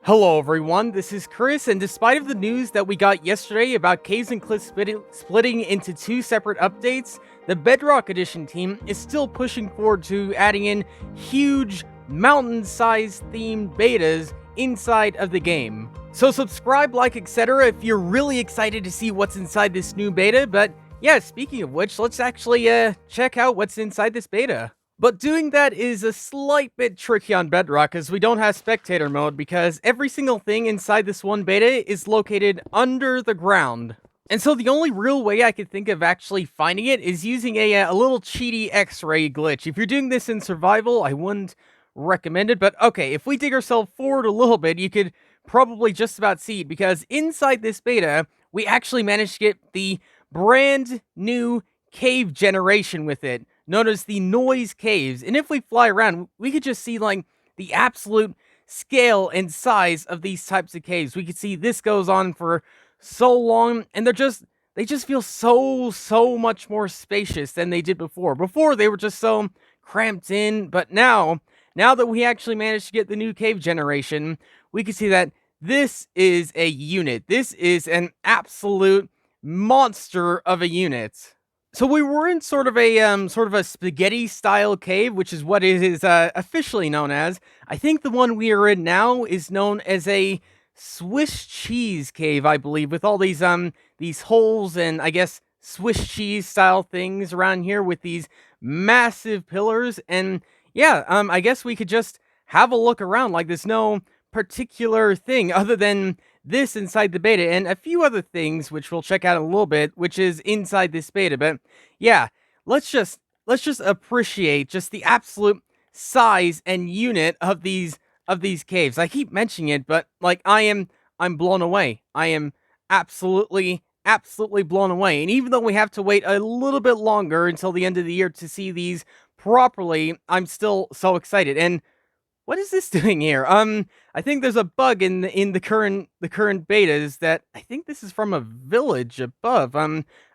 Hello everyone, this is Chris, and despite of the news that we got yesterday about Caves and Cliffs splitting into two separate updates, the Bedrock Edition team is still pushing forward to adding in huge mountain-sized themed betas inside of the game. So subscribe, like, etc. if you're really excited to see what's inside this new beta, but yeah, speaking of which, let's actually check out what's inside this beta. But doing that is a slight bit tricky on Bedrock as we don't have spectator mode because every single thing inside this one beta is located under the ground. And so the only real way I could think of actually finding it is using a little cheaty X-ray glitch. If you're doing this in survival, I wouldn't recommend it, but okay, if we dig ourselves forward a little bit, you could probably just about see it because inside this beta, we actually managed to get the brand new cave generation with it, known as the Noise Caves. And if we fly around, we could just see like the absolute scale and size of these types of caves. We could see this goes on for so long, and they just feel so much more spacious than they did before. Before they were just so cramped in, but now that we actually managed to get the new cave generation, we can see that this is a unit. This is an absolute monster of a unit. So we were in sort of a spaghetti style cave, which is what it is officially known as. I think the one we are in now is known as a Swiss cheese cave, I believe, with all these holes and I guess Swiss cheese style things around here with these massive pillars. And yeah, I guess we could just have a look around. Like there's no particular thing other than this inside the beta and a few other things which we'll check out in a little bit, which is inside this beta. But yeah, let's just appreciate just the absolute size and unit of these caves. I keep mentioning it, but like I'm blown away. I am absolutely blown away. And even though we have to wait a little bit longer until the end of the year to see these properly, I'm still so excited. And what is this doing here? I think there's a bug in the current betas that I think this is from a village above.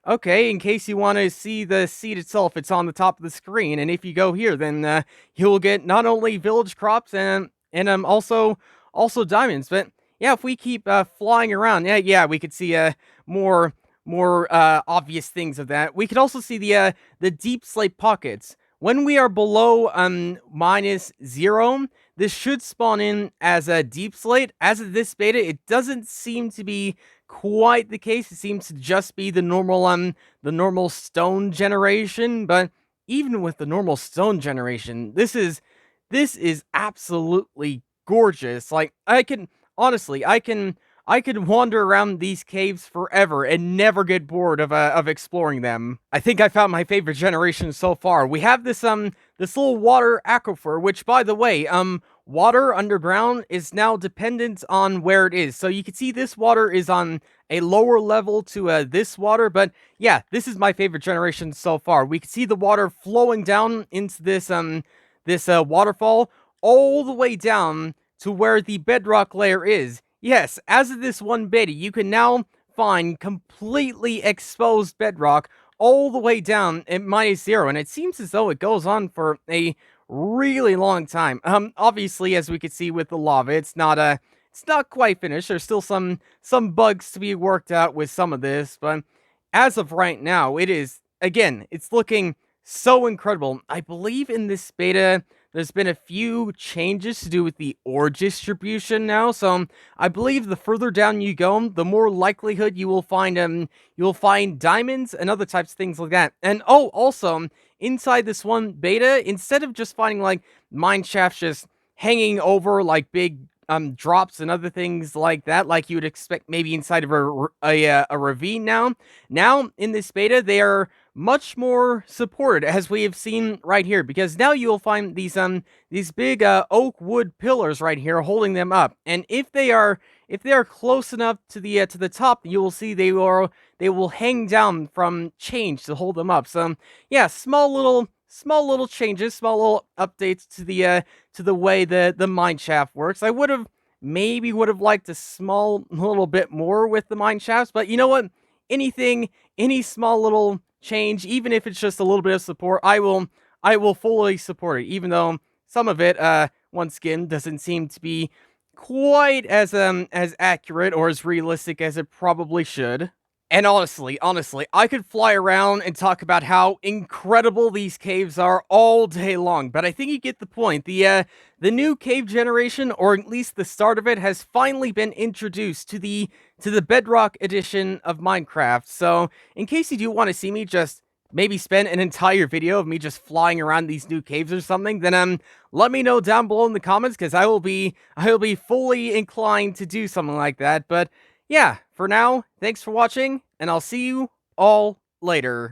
Okay, in case you want to see the seed itself, it's on the top of the screen, and if you go here, then you will get not only village crops and also diamonds. But yeah, if we keep flying around, yeah, we could see more obvious things of that. We could also see the deep slate pockets. When we are below -0, this should spawn in as a deep slate. As of this beta, it doesn't seem to be quite the case. It seems to just be the normal stone generation. But even with the normal stone generation, this is absolutely gorgeous. Like I can wander around these caves forever and never get bored of exploring them. I think I found my favorite generation so far. We have this little water aquifer, which by the way, water underground is now dependent on where it is. So you can see this water is on a lower level to this water, but yeah, this is my favorite generation so far. We can see the water flowing down into this waterfall all the way down to where the bedrock layer is. Yes, as of this one beta, you can now find completely exposed bedrock all the way down at -0, and it seems as though it goes on for a really long time. Obviously, as we can see with the lava, it's not quite finished. There's still some bugs to be worked out with some of this, but as of right now, it is, again, it's looking so incredible. I believe in this beta, there's been a few changes to do with the ore distribution now, so I believe the further down you go, the more likelihood you will find diamonds and other types of things like that. And oh, also inside this one beta, instead of just finding like mine shafts just hanging over like big drops and other things like that, like you would expect maybe inside of a ravine, now in this beta they are much more supported, as we have seen right here, because now you will find these big oak wood pillars right here holding them up, and if they are close enough to the top, you will see they will hang down from change to hold them up. So yeah, small little changes, small little updates to the way the mine shaft works. I would have liked a small little bit more with the mine shafts, but you know what? Any small little change, even if it's just a little bit of support, I will fully support it, even though some of it, once again, doesn't seem to be quite as accurate or as realistic as it probably should. And honestly, I could fly around and talk about how incredible these caves are all day long, but I think you get the point. The new cave generation, or at least the start of it, has finally been introduced to the Bedrock edition of Minecraft. So, in case you do want to see me just maybe spend an entire video of me just flying around these new caves or something, then let me know down below in the comments, because I will be fully inclined to do something like that. But yeah, for now, thanks for watching, and I'll see you all later.